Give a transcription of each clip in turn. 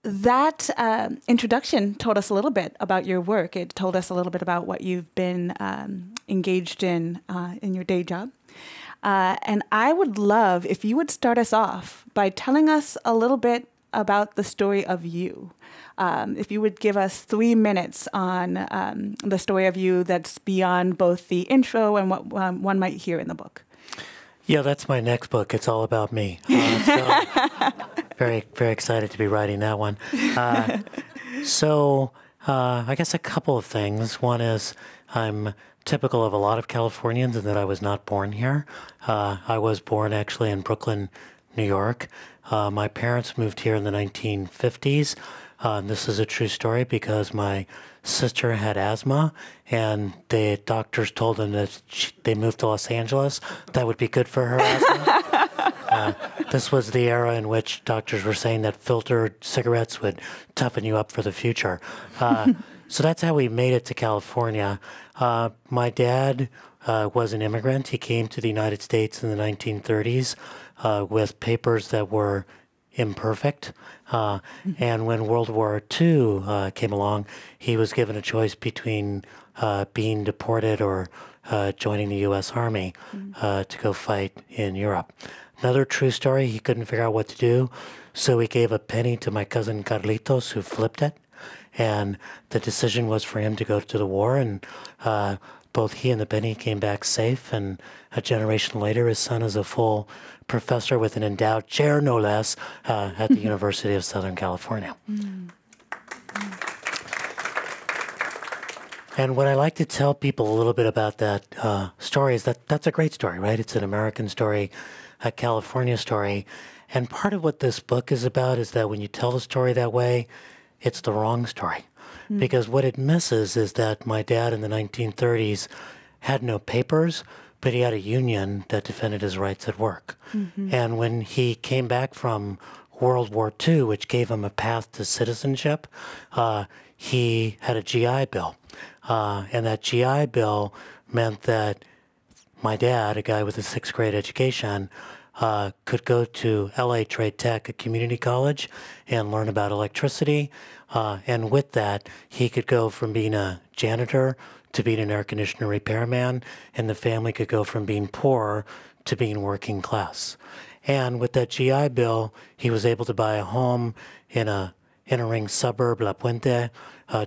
that introduction told us a little bit about your work. It told us a little bit about what you've been engaged in your day job. And I would love if you would start us off by telling us a little bit about the story of you. If you would give us 3 minutes on the story of you that's beyond both the intro and what one might hear in the book. Yeah, that's my next book. It's all about me. So very, very excited to be writing that one. I guess a couple of things. One is I'm typical of a lot of Californians in that I was not born here. I was born actually in Brooklyn, New York. My parents moved here in the 1950s. And this is a true story because my sister had asthma, and the doctors told them that they moved to Los Angeles. That would be good for her asthma. This was the era in which doctors were saying that filtered cigarettes would toughen you up for the future. So that's how we made it to California. My dad was an immigrant. He came to the United States in the 1930s with papers that were imperfect. And when World War II came along, he was given a choice between being deported or joining the U.S. Army to go fight in Europe. Another true story, he couldn't figure out what to do, so he gave a penny to my cousin Carlitos, who flipped it. And the decision was for him to go to the war, and both he and the penny came back safe, and a generation later, his son is a full professor with an endowed chair, no less, at the University of Southern California. And what I like to tell people a little bit about that story is that that's a great story, right? It's an American story, a California story. And part of what this book is about is that when you tell the story that way, it's the wrong story. Because what it misses is that my dad in the 1930s had no papers, but he had a union that defended his rights at work. And when he came back from World War II, which gave him a path to citizenship, he had a GI Bill. And that GI Bill meant that my dad, a guy with a 6th grade education, could go to LA Trade Tech, a community college, and learn about electricity. And with that, he could go from being a janitor to being an air conditioner repairman, and the family could go from being poor to being working class. And with that GI Bill, he was able to buy a home in a inner-ring suburb, La Puente,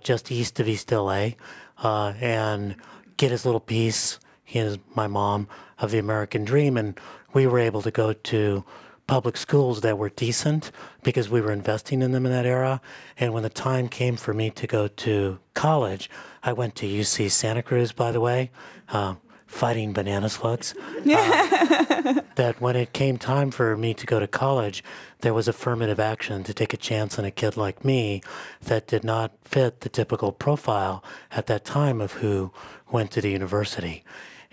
just east of East LA, and get his little piece, he and my mom, of the American dream. And we were able to go to public schools that were decent because we were investing in them in that era. And when the time came for me to go to college, I went to UC Santa Cruz, by the way, fighting banana slugs. That when it came time for me to go to college, there was affirmative action to take a chance on a kid like me that did not fit the typical profile at that time of who went to the university.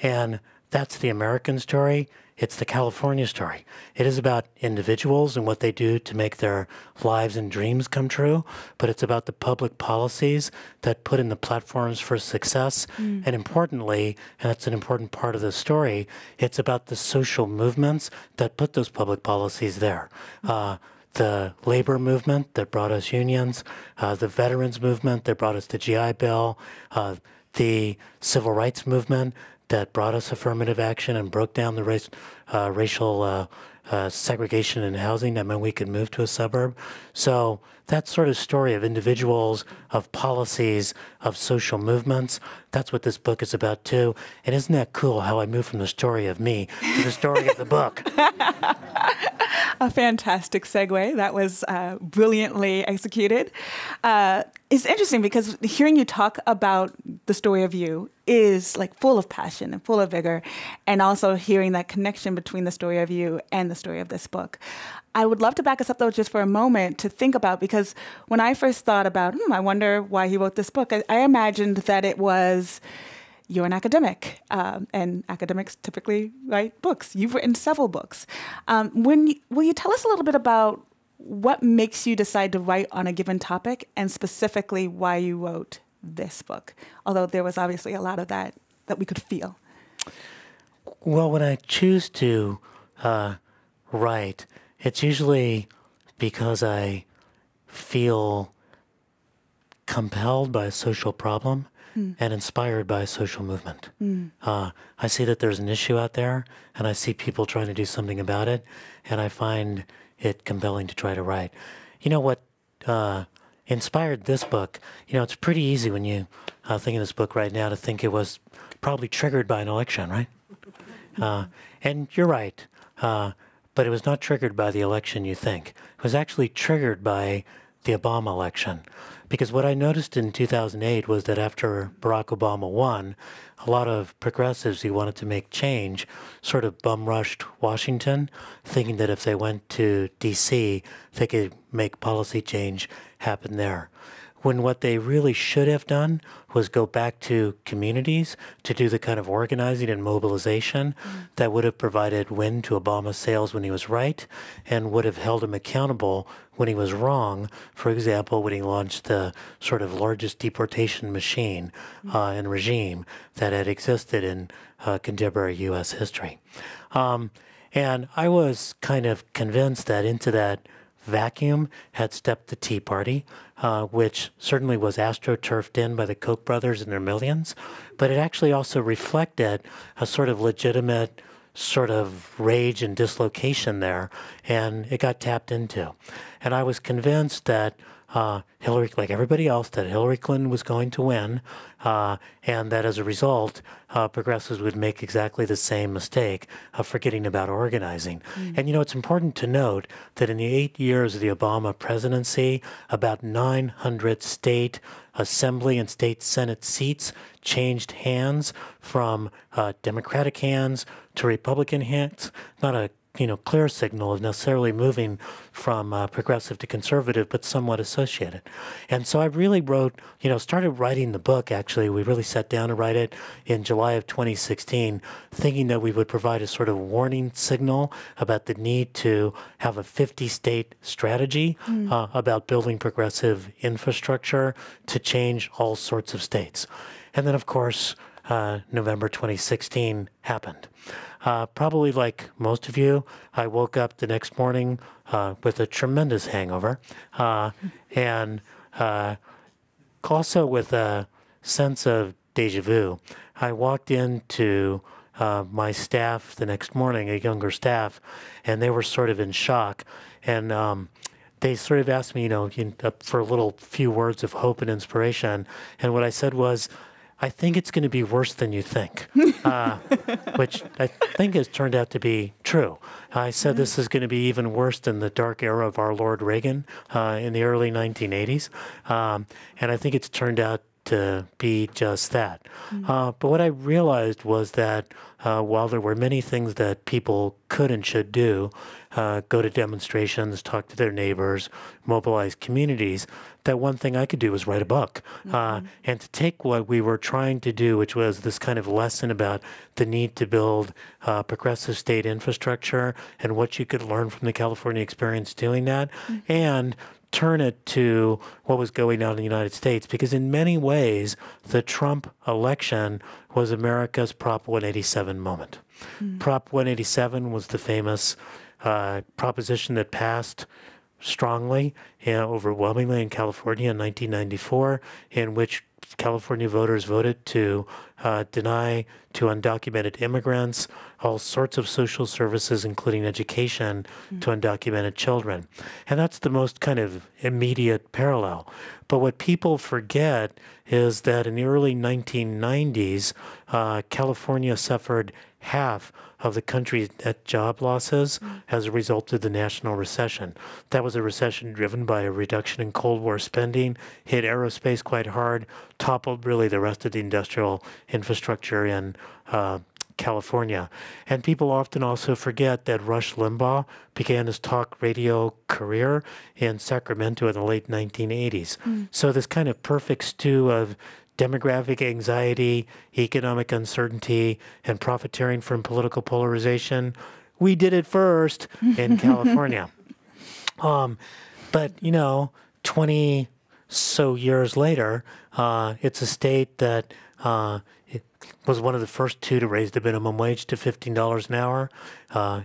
And that's the American story. It's the California story. It is about individuals and what they do to make their lives and dreams come true, but it's about the public policies that put in the platforms for success. And importantly, and that's an important part of the story, it's about the social movements that put those public policies there. The labor movement that brought us unions, the veterans movement that brought us the GI Bill, the civil rights movement that brought us affirmative action and broke down the racial segregation in housing that meant we could move to a suburb. So that sort of story of individuals, of policies, of social movements, that's what this book is about too. And isn't that cool how I moved from the story of me to the story of the book? A fantastic segue. That was brilliantly executed. It's interesting because hearing you talk about the story of you is like full of passion and full of vigor, and also hearing that connection between the story of you and the story of this book. I would love to back us up, though, just for a moment to think about, because when I first thought about, I wonder why he wrote this book, I imagined that it was, you're an academic, and academics typically write books. You've written several books. Will you tell us a little bit about what makes you decide to write on a given topic, and specifically why you wrote this book? Although there was obviously a lot of that we could feel. Well, when I choose to write, it's usually because I feel compelled by a social problem and inspired by a social movement. I see that there's an issue out there, and I see people trying to do something about it, and I find it compelling to try to write. You know what inspired this book? You know, it's pretty easy when you think of this book right now to think it was probably triggered by an election, right? And you're right, but it was not triggered by the election you think. It was actually triggered by the Obama election. Because what I noticed in 2008 was that after Barack Obama won, a lot of progressives who wanted to make change sort of bum-rushed Washington, thinking that if they went to D.C., they could make policy change happen there. When what they really should have done was go back to communities to do the kind of organizing and mobilization that would have provided wind to Obama's sails when he was right and would have held him accountable when he was wrong. For example, when he launched the sort of largest deportation machine and regime that had existed in contemporary U.S. history. And I was kind of convinced that into that vacuum had stepped the Tea Party, which certainly was astroturfed in by the Koch brothers and their millions, but it actually also reflected a sort of legitimate sort of rage and dislocation there, and it got tapped into. And I was convinced that Hillary, like everybody else, that Hillary Clinton was going to win, and that as a result, progressives would make exactly the same mistake of forgetting about organizing. And you know, it's important to note that in the 8 years of the Obama presidency, about 900 state assembly and state senate seats changed hands from Democratic hands to Republican hands. Not a clear signal of necessarily moving from progressive to conservative, but somewhat associated. And so I really started writing the book, actually. We really sat down to write it in July of 2016, thinking that we would provide a sort of warning signal about the need to have a 50-state strategy about building progressive infrastructure to change all sorts of states. And then, of course, November 2016 happened. Probably like most of you, I woke up the next morning with a tremendous hangover and also with a sense of déjà vu. I walked into my staff the next morning, a younger staff, and they were sort of in shock. And they sort of asked me, for a little few words of hope and inspiration. And what I said was, I think it's going to be worse than you think, which I think has turned out to be true. I said this is going to be even worse than the dark era of our Lord Reagan in the early 1980s. And I think it's turned out to be just that. But what I realized was that while there were many things that people could and should do, go to demonstrations, talk to their neighbors, mobilize communities, that one thing I could do was write a book. And to take what we were trying to do, which was this kind of lesson about the need to build progressive state infrastructure and what you could learn from the California experience doing that, and turn it to what was going on in the United States. Because in many ways, the Trump election was America's Prop 187 moment. Prop 187 was the famous proposition that passed strongly, overwhelmingly in California in 1994, in which California voters voted to deny to undocumented immigrants all sorts of social services, including education, to undocumented children. And that's the most kind of immediate parallel. But what people forget is that in the early 1990s, California suffered half of the country's net job losses as a result of the national recession. That was a recession driven by a reduction in Cold War spending, hit aerospace quite hard, toppled really the rest of the industrial infrastructure in California. And people often also forget that Rush Limbaugh began his talk radio career in Sacramento in the late 1980s. So this kind of perfect stew of demographic anxiety, economic uncertainty, and profiteering from political polarization. We did it first in California. But, 20 so years later, it's a state that it was one of the first two to raise the minimum wage to $15 an hour.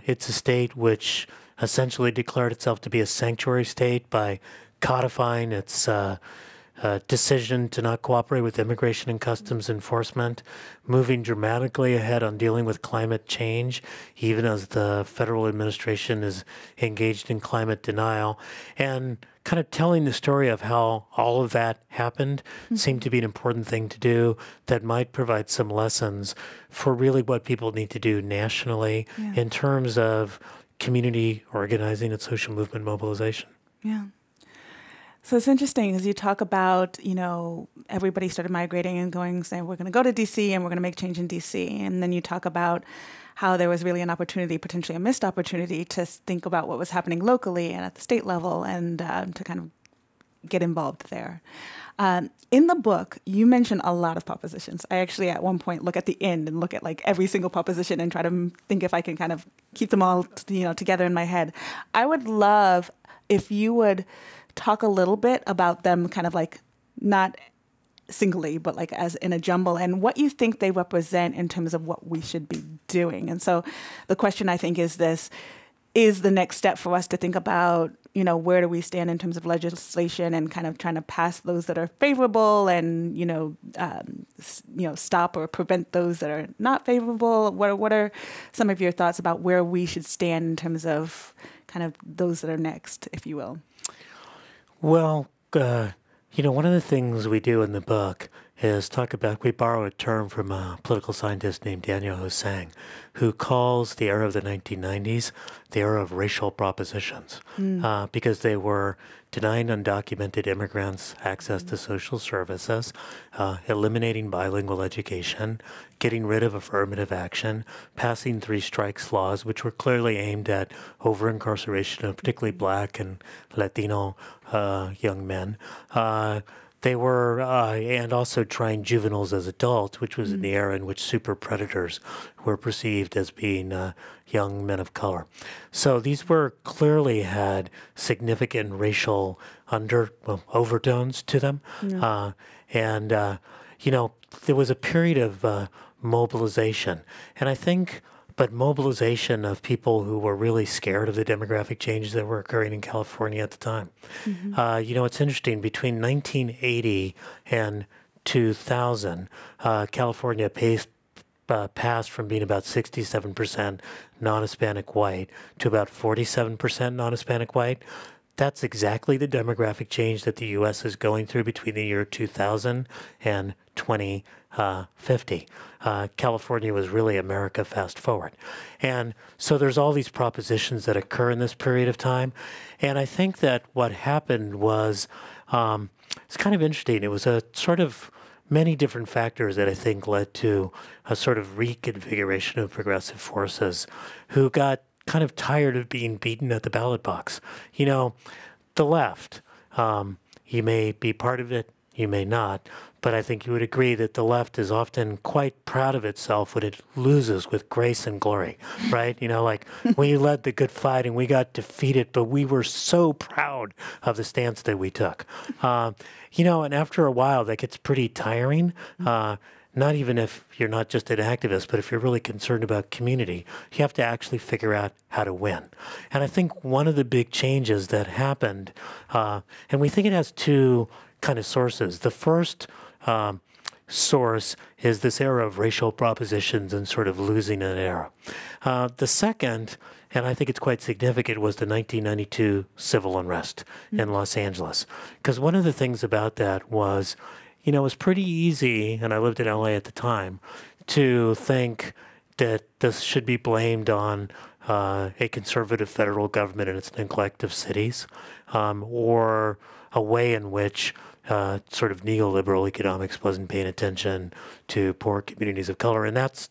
It's a state which essentially declared itself to be a sanctuary state by codifying its decision to not cooperate with immigration and customs enforcement, moving dramatically ahead on dealing with climate change, even as the federal administration is engaged in climate denial, and kind of telling the story of how all of that happened seemed to be an important thing to do that might provide some lessons for really what people need to do nationally in terms of community organizing and social movement mobilization. Yeah. So it's interesting as you talk about, everybody started migrating and saying, we're going to go to DC and we're going to make change in DC. And then you talk about how there was really an opportunity, potentially a missed opportunity, to think about what was happening locally and at the state level and to kind of get involved there. In the book, you mention a lot of propositions. I actually at one point look at the end and look at like every single proposition and try to think if I can kind of keep them all, together in my head. I would love if you would talk a little bit about them kind of like not singly, but like as in a jumble, and what you think they represent in terms of what we should be doing. And so the question I think is this: is the next step for us to think about, where do we stand in terms of legislation and kind of trying to pass those that are favorable and, stop or prevent those that are not favorable? What are some of your thoughts about where we should stand in terms of kind of those that are next, if you will? Well, one of the things we do in the book is we borrow a term from a political scientist named Daniel Hosang, who calls the era of the 1990s the era of racial propositions, because they were denying undocumented immigrants access to social services, eliminating bilingual education, getting rid of affirmative action, passing three strikes laws, which were clearly aimed at over-incarceration of particularly Black and Latino young men. They were, and also trying juveniles as adults, which was in the era in which super predators were perceived as being young men of color. So these were clearly had significant racial overtones to them. There was a period of mobilization. And I think, but mobilization of people who were really scared of the demographic changes that were occurring in California at the time. It's interesting, between 1980 and 2000, California passed from being about 67% non-Hispanic white to about 47% non-Hispanic white. That's exactly the demographic change that the U.S. is going through between the year 2000 and 2050. California was really America fast forward. And so there's all these propositions that occur in this period of time. And I think that what happened was, it's kind of interesting. It was a sort of many different factors that I think led to a sort of reconfiguration of progressive forces who got kind of tired of being beaten at the ballot box. The left, you may be part of it, you may not, but I think you would agree that the left is often quite proud of itself when it loses with grace and glory, right? Like we led the good fight and we got defeated, but we were so proud of the stance that we took. And after a while, that gets pretty tiring. Not even if you're not just an activist, but if you're really concerned about community, you have to actually figure out how to win. And I think one of the big changes that happened, and we think it has two kind of sources. The first source is this era of racial propositions and sort of losing an era. The second, and I think it's quite significant, was the 1992 civil unrest in Los Angeles. Because one of the things about that was, it was pretty easy, and I lived in LA at the time, to think that this should be blamed on a conservative federal government and its neglect of cities, or a way in which sort of neoliberal economics wasn't paying attention to poor communities of color. And that's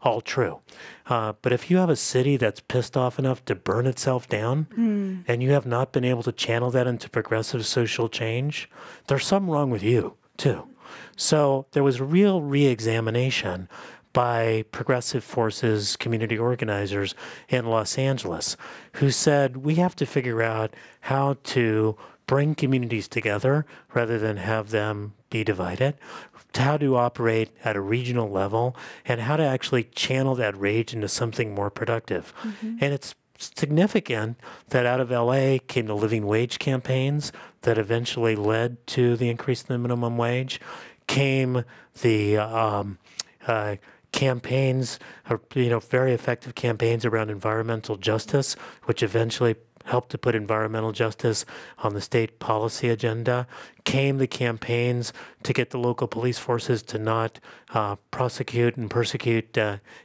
all true. But if you have a city that's pissed off enough to burn itself down, and you have not been able to channel that into progressive social change, there's something wrong with you, too. So there was real re-examination by progressive forces, community organizers in Los Angeles, who said, we have to figure out how to bring communities together rather than have them be divided, how to operate at a regional level, and how to actually channel that rage into something more productive. And it's significant that out of LA came the living wage campaigns that eventually led to the increase in the minimum wage, came the campaigns, very effective campaigns around environmental justice, which eventually helped to put environmental justice on the state policy agenda, came the campaigns to get the local police forces to not prosecute and persecute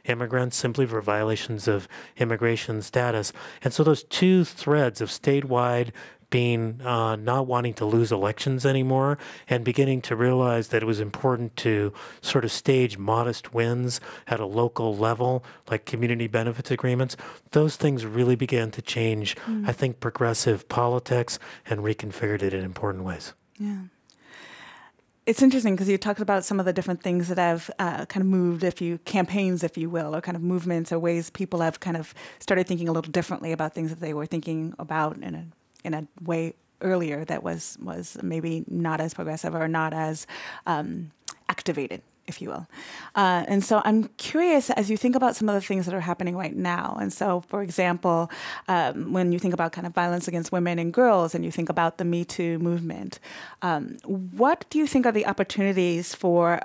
immigrants simply for violations of immigration status. And so those two threads of statewide being not wanting to lose elections anymore and beginning to realize that it was important to sort of stage modest wins at a local level, like community benefits agreements, those things really began to change, I think, progressive politics and reconfigured it in important ways. Yeah. It's interesting because you talked about some of the different things that have kind of moved, campaigns, if you will, or kind of movements or ways people have kind of started thinking a little differently about things that they were thinking about in a way earlier that was maybe not as progressive or not as activated, if you will. And so I'm curious, as you think about some of the things that are happening right now. And so, for example, when you think about kind of violence against women and girls and you think about the Me Too movement, what do you think are the opportunities for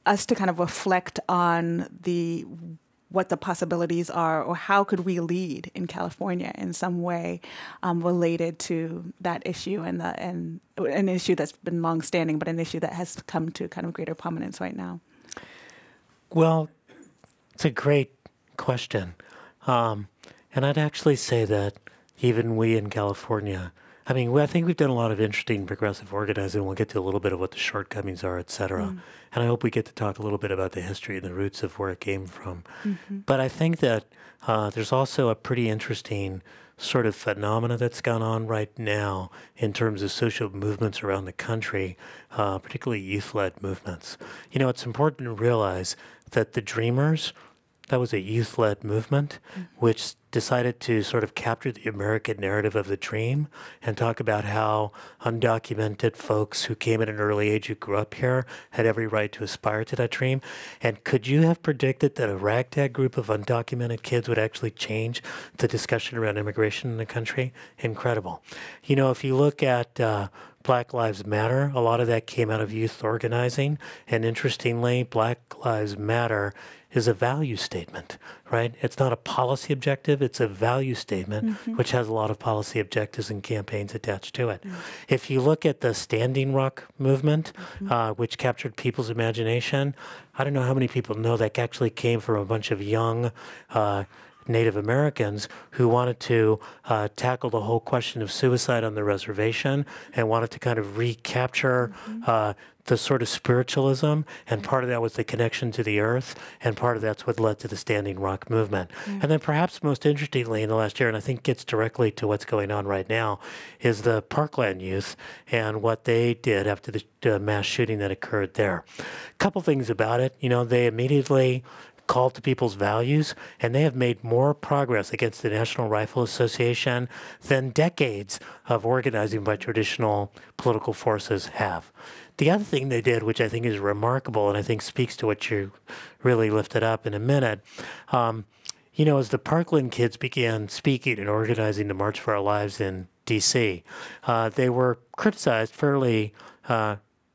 us to kind of reflect on what the possibilities are, or how could we lead in California in some way related to that issue and an issue that's been longstanding, but an issue that has come to kind of greater prominence right now? Well, it's a great question. And I'd actually say that even we in California, I think we've done a lot of interesting progressive organizing. We'll get to a little bit of what the shortcomings are, et cetera. And I hope we get to talk a little bit about the history and the roots of where it came from. But I think that there's also a pretty interesting sort of phenomena that's gone on right now in terms of social movements around the country, particularly youth-led movements. It's important to realize that the Dreamers, that was a youth-led movement, which decided to sort of capture the American narrative of the dream and talk about how undocumented folks who came at an early age, who grew up here, had every right to aspire to that dream. And could you have predicted that a ragtag group of undocumented kids would actually change the discussion around immigration in the country? Incredible. If you look at Black Lives Matter, a lot of that came out of youth organizing. And interestingly, Black Lives Matter is a value statement, right? It's not a policy objective, it's a value statement, which has a lot of policy objectives and campaigns attached to it. If you look at the Standing Rock movement, which captured people's imagination, I don't know how many people know that actually came from a bunch of young Native Americans who wanted to tackle the whole question of suicide on the reservation and wanted to kind of recapture the sort of spiritualism, and part of that was the connection to the earth, and part of that's what led to the Standing Rock movement. And then perhaps most interestingly in the last year, and I think gets directly to what's going on right now, is the Parkland youth and what they did after the mass shooting that occurred there. A couple things about it. They immediately called to people's values, and they have made more progress against the National Rifle Association than decades of organizing by traditional political forces have. The other thing they did, which I think is remarkable and I think speaks to what you really lifted up in a minute, as the Parkland kids began speaking and organizing the March for Our Lives in D.C., they were criticized fairly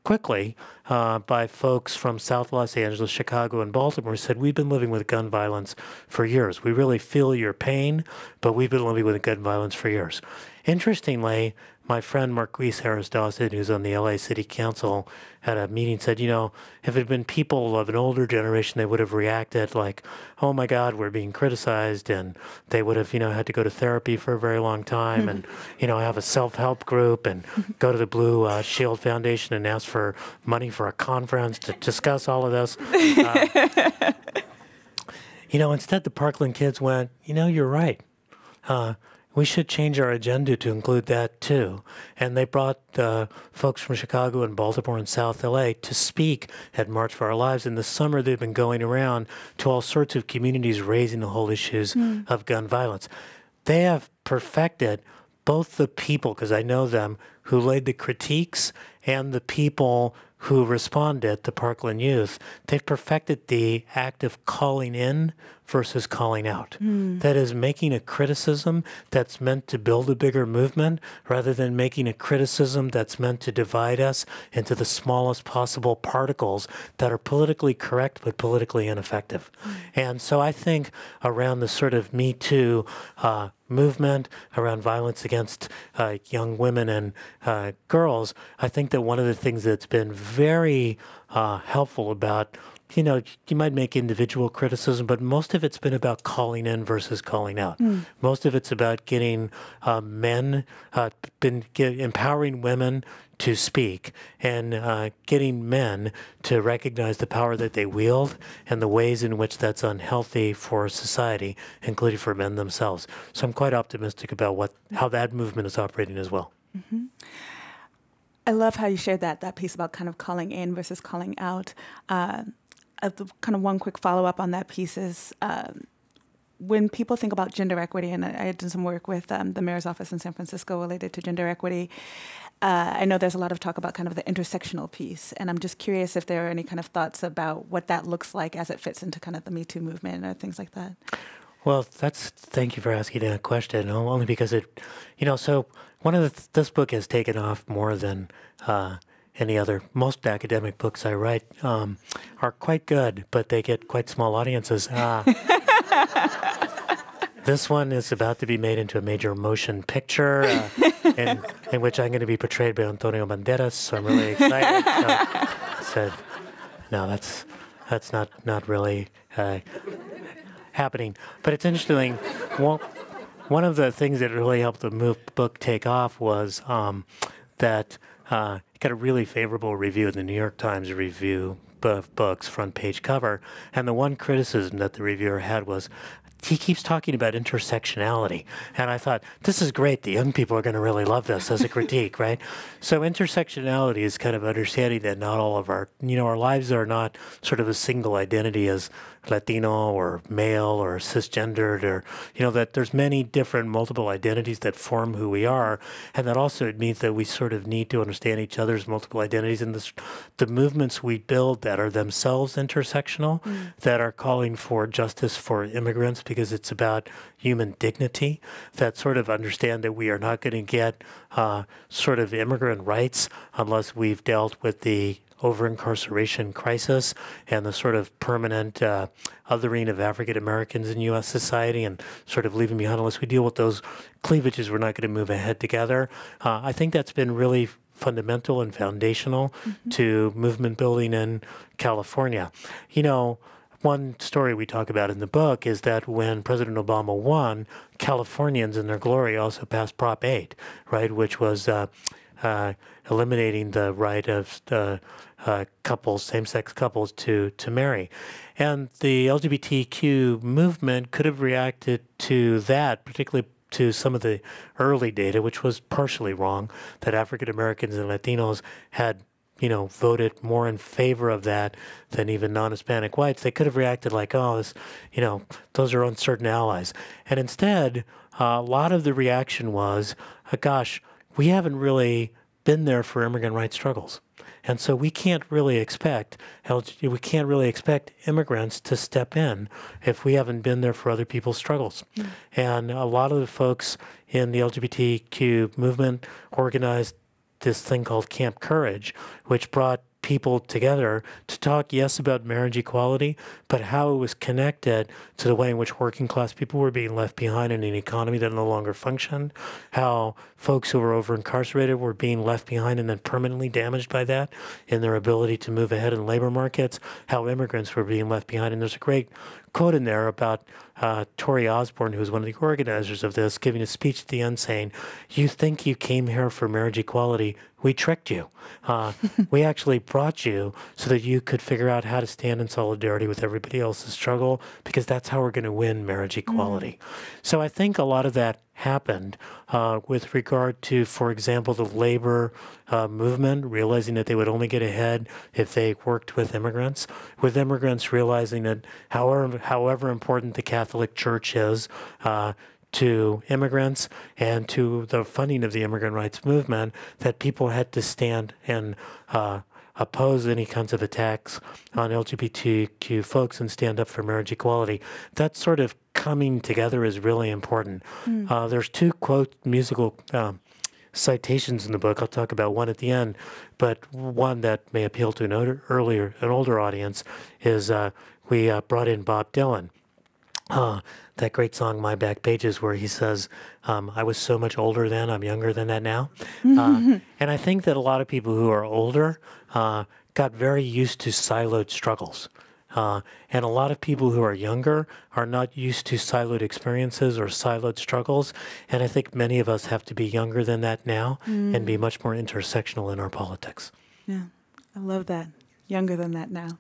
quickly by folks from South Los Angeles, Chicago, and Baltimore, who said, we've been living with gun violence for years. We really feel your pain, but we've been living with gun violence for years. Interestingly, my friend Marquise Harris Dawson, who's on the LA City Council, at a meeting said, if it had been people of an older generation, they would have reacted like, oh my God, we're being criticized. And they would have, had to go to therapy for a very long time and, have a self-help group and go to the Blue Shield Foundation and ask for money for a conference to discuss all of this. Instead the Parkland kids went, you're right. We should change our agenda to include that too. And they brought folks from Chicago and Baltimore and South LA to speak at March for Our Lives. In the summer, they've been going around to all sorts of communities raising the whole issues of gun violence. They have perfected both the people, because I know them, who laid the critiques and the people who responded, the Parkland youth. They've perfected the act of calling in versus calling out. That is, making a criticism that's meant to build a bigger movement rather than making a criticism that's meant to divide us into the smallest possible particles that are politically correct but politically ineffective. And so I think around the sort of Me Too movement, around violence against young women and girls, I think that one of the things that's been very helpful about, you know, you might make individual criticism, but most of it's been about calling in versus calling out. Most of it's about getting empowering women to speak and getting men to recognize the power that they wield and the ways in which that's unhealthy for society, including for men themselves. So I'm quite optimistic about how that movement is operating as well. I love how you shared that piece about kind of calling in versus calling out. Kind of one quick follow-up on that piece is when people think about gender equity, and I did some work with the mayor's office in San Francisco related to gender equity, I know there's a lot of talk about kind of the intersectional piece, and I'm just curious if there are any kind of thoughts about what that looks like as it fits into kind of the Me Too movement or things like that. Well, thank you for asking that question, only because so one of this book has taken off more than any other. Most academic books I write are quite good, but they get quite small audiences. This one is about to be made into a major motion picture in which I'm going to be portrayed by Antonio Banderas, so I'm really excited. So said, no, that's not really happening. But it's interesting. One of the things that really helped the book take off was that it got a really favorable review in the New York Times review of books, front page cover. And the one criticism that the reviewer had was, he keeps talking about intersectionality. And I thought, this is great. The young people are going to really love this as a critique, right? So intersectionality is kind of understanding that not all of our lives are not sort of a single identity as Latino or male or cisgendered, or, that there's many different multiple identities that form who we are. And that also it means that we sort of need to understand each other's multiple identities and the movements we build that are themselves intersectional, that are calling for justice for immigrants because it's about human dignity, that sort of understand that we are not going to get sort of immigrant rights unless we've dealt with the over-incarceration crisis and the sort of permanent othering of African Americans in U.S. society and sort of leaving behind, unless we deal with those cleavages, we're not going to move ahead together. I think that's been really fundamental and foundational to movement building in California. One story we talk about in the book is that when President Obama won, Californians in their glory also passed Prop 8, right, which was eliminating the right of couples, same-sex couples, to marry. And the LGBTQ movement could have reacted to that, particularly to some of the early data, which was partially wrong, that African Americans and Latinos had voted more in favor of that than even non-Hispanic whites. They could have reacted like, oh, this, those are uncertain allies. And instead, a lot of the reaction was, gosh, we haven't really been there for immigrant rights struggles. And so we can't really expect immigrants to step in if we haven't been there for other people's struggles. And a lot of the folks in the LGBTQ movement organized this thing called Camp Courage, which brought people together to talk, yes, about marriage equality, but how it was connected to the way in which working class people were being left behind in an economy that no longer functioned, how folks who were over incarcerated were being left behind and then permanently damaged by that in their ability to move ahead in labor markets, how immigrants were being left behind. And there's a great quote in there about Tori Osborne, who was one of the organizers of this, giving a speech at the end saying, "You think you came here for marriage equality? We tricked you. We actually brought you so that you could figure out how to stand in solidarity with everybody else's struggle, because that's how we're going to win marriage equality." So I think a lot of that happened with regard to, for example, the labor movement, realizing that they would only get ahead if they worked with immigrants realizing that however important the Catholic Church is to immigrants and to the funding of the immigrant rights movement, that people had to stand and oppose any kinds of attacks on LGBTQ folks and stand up for marriage equality. That sort of coming together is really important. There's two quote musical citations in the book. I'll talk about one at the end, but one that may appeal to an older audience is we brought in Bob Dylan. That great song, My Back Pages, where he says, I was so much older then, I'm younger than that now. And I think that a lot of people who are older got very used to siloed struggles. And a lot of people who are younger are not used to siloed experiences or siloed struggles. And I think many of us have to be younger than that now and be much more intersectional in our politics. Yeah, I love that. Younger than that now.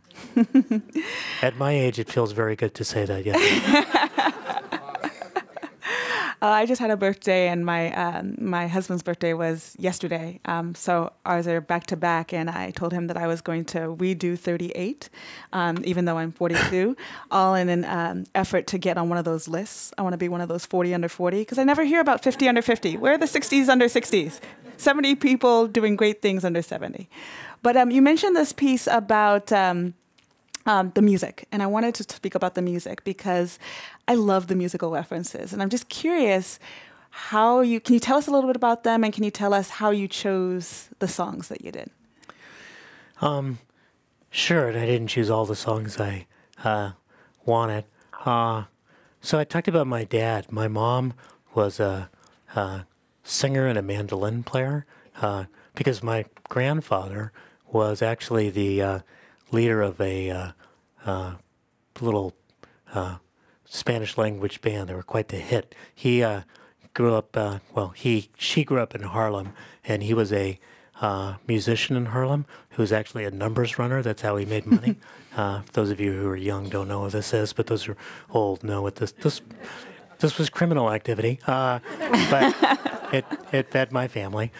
At my age, it feels very good to say that, yes. I just had a birthday, and my husband's birthday was yesterday. So ours are back to back, and I told him that I was going to redo 38, even though I'm 42, all in an effort to get on one of those lists. I want to be one of those 40 under 40, because I never hear about 50 under 50. Where are the 60s under 60s? 70 people doing great things under 70. But you mentioned this piece about the music, and I wanted to speak about the music because I love the musical references, and I'm just curious can you tell us a little bit about them, and can you tell us how you chose the songs that you did? Sure, and I didn't choose all the songs I wanted. So I talked about my dad. My mom was a singer and a mandolin player because my grandfather was actually the leader of a little Spanish language band. They were quite the hit. He grew up, she grew up in Harlem, and he was a musician in Harlem who was actually a numbers runner. That's how he made money. Those of you who are young don't know what this is, but those who are old know what this was criminal activity, but it fed my family.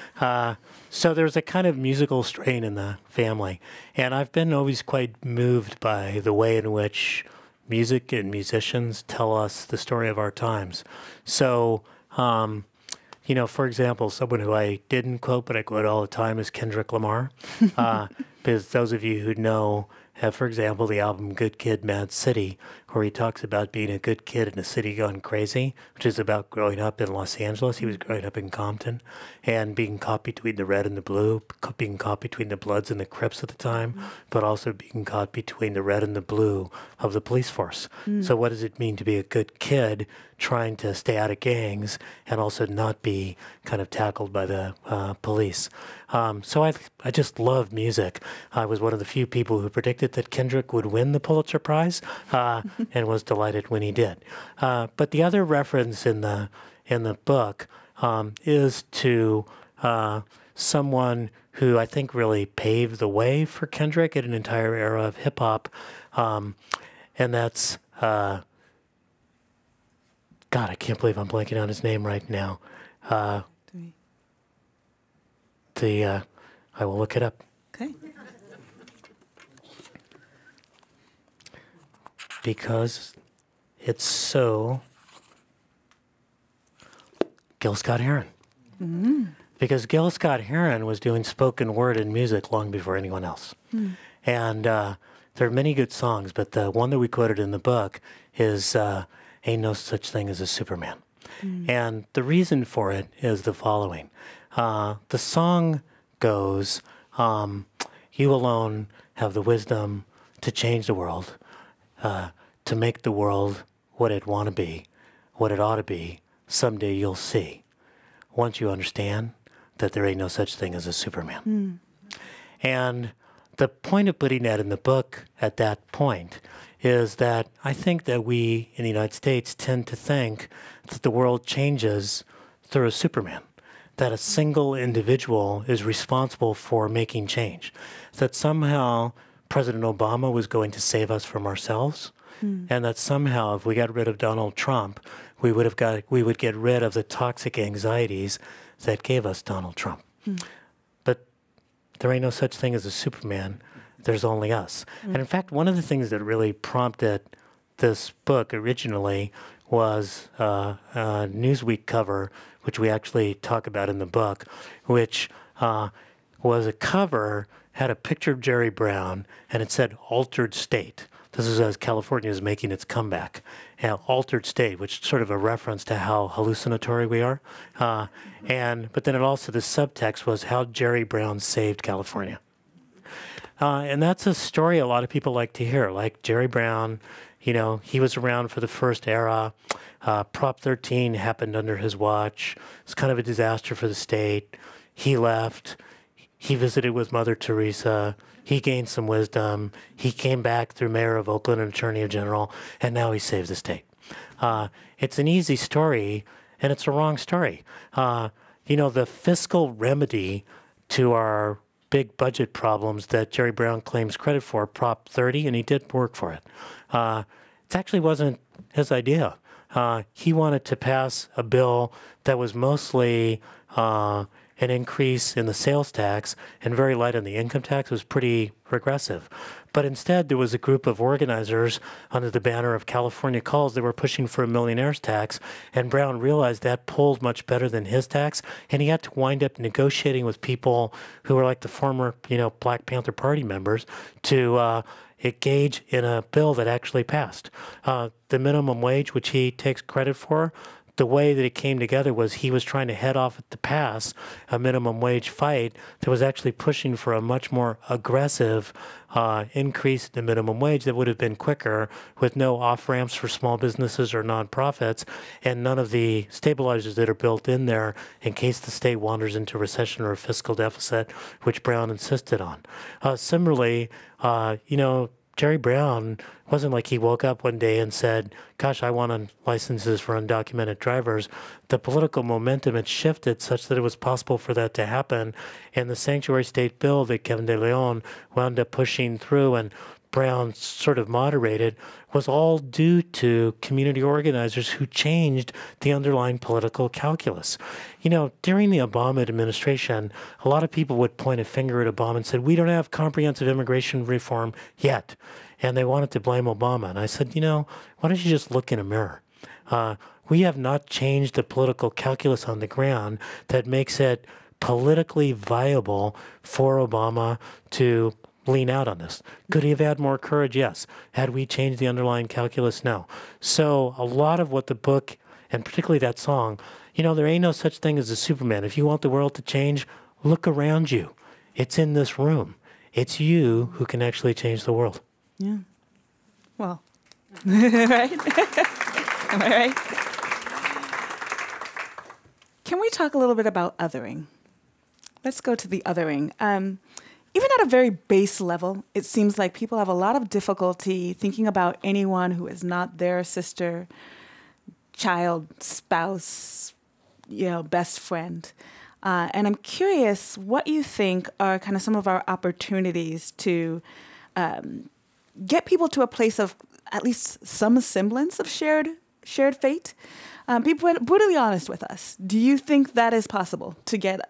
So there's a kind of musical strain in the family. And I've been always quite moved by the way in which music and musicians tell us the story of our times. So, for example, someone who I didn't quote, but I quote all the time is Kendrick Lamar. Because those of you who know have, for example, the album Good Kid, Mad City, where he talks about being a good kid in a city gone crazy, which is about growing up in Los Angeles. He was growing up in Compton and being caught between the red and the blue, being caught between the Bloods and the Crips at the time, but also being caught between the red and the blue of the police force. So what does it mean to be a good kid trying to stay out of gangs and also not be kind of tackled by the police? So I just love music. I was one of the few people who predicted that Kendrick would win the Pulitzer Prize and was delighted when he did. But the other reference in the book is to someone who I think really paved the way for Kendrick in an entire era of hip hop, and that's God, I can't believe I'm blanking on his name right now. I will look it up. Okay. Because it's so Gil Scott-Heron. Because Gil Scott-Heron was doing spoken word and music long before anyone else. And there are many good songs, but the one that we quoted in the book is Ain't No Such Thing as a Superman. And the reason for it is the following. The song goes, you alone have the wisdom to change the world, to make the world what it want to be, what it ought to be. Someday you'll see. Once you understand that there ain't no such thing as a Superman. And the point of putting that in the book at that point is that I think that we in the United States tend to think that the world changes through a Superman, that a single individual is responsible for making change, that somehow President Obama was going to save us from ourselves, and that somehow if we got rid of Donald Trump, we would get rid of the toxic anxieties that gave us Donald Trump. But there ain't no such thing as a Superman. There's only us. And in fact, one of the things that really prompted this book originally was a Newsweek cover, which we actually talk about in the book, which was a cover had a picture of Jerry Brown, and it said "Altered State." This is as California is making its comeback. Altered State, which is sort of a reference to how hallucinatory we are. But then it also, the subtext was how Jerry Brown saved California. And that's a story a lot of people like to hear. Like Jerry Brown, you know, he was around for the first era. Prop 13 happened under his watch. It's kind of a disaster for the state. He left. He visited with Mother Teresa. He gained some wisdom. He came back through mayor of Oakland and attorney general, and now he saves the state. It's an easy story, and it's a wrong story. You know, the fiscal remedy to our big budget problems that Jerry Brown claims credit for, Prop 30, and he did work for it. It actually wasn't his idea. He wanted to pass a bill that was mostly an increase in the sales tax and very light on the income tax. It was pretty regressive. But instead, there was a group of organizers under the banner of California Calls that were pushing for a millionaire's tax, and Brown realized that pulled much better than his tax, and he had to wind up negotiating with people who were like the former, you know, Black Panther Party members to engage in a bill that actually passed. The minimum wage, which he takes credit for, the way that it came together was he was trying to head off to pass a minimum wage fight that was actually pushing for a much more aggressive increase in the minimum wage that would have been quicker, with no off-ramps for small businesses or nonprofits, and none of the stabilizers that are built in there in case the state wanders into recession or a fiscal deficit, which Brown insisted on. Similarly, you know, Jerry Brown wasn't like he woke up one day and said, gosh, I want licenses for undocumented drivers. The political momentum had shifted such that it was possible for that to happen. And the sanctuary state bill that Kevin De Leon wound up pushing through and Brown sort of moderated was all due to community organizers who changed the underlying political calculus. You know, during the Obama administration, a lot of people would point a finger at Obama and said, we don't have comprehensive immigration reform yet. And they wanted to blame Obama. And I said, you know, why don't you just look in a mirror? We have not changed the political calculus on the ground that makes it politically viable for Obama to lean out on this. Could he have had more courage? Yes. Had we changed the underlying calculus? No. So a lot of what the book, and particularly that song, you know, there ain't no such thing as a Superman. If you want the world to change, look around you. It's in this room. It's you who can actually change the world. Yeah. Well, right? Am I right? Can we talk a little bit about othering? Let's go to the othering. Even at a very base level, it seems like people have a lot of difficulty thinking about anyone who is not their sister, child, spouse, you know, best friend. And I'm curious what you think are kind of some of our opportunities to get people to a place of at least some semblance of shared fate. Be brutally honest with us. Do you think that is possible to get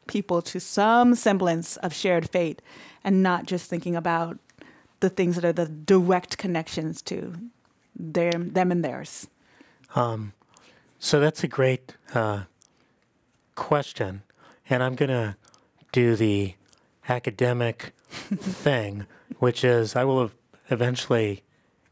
people to some semblance of shared fate and not just thinking about the things that are the direct connections to them and theirs? So that's a great question. And I'm going to do the academic thing, which is I will eventually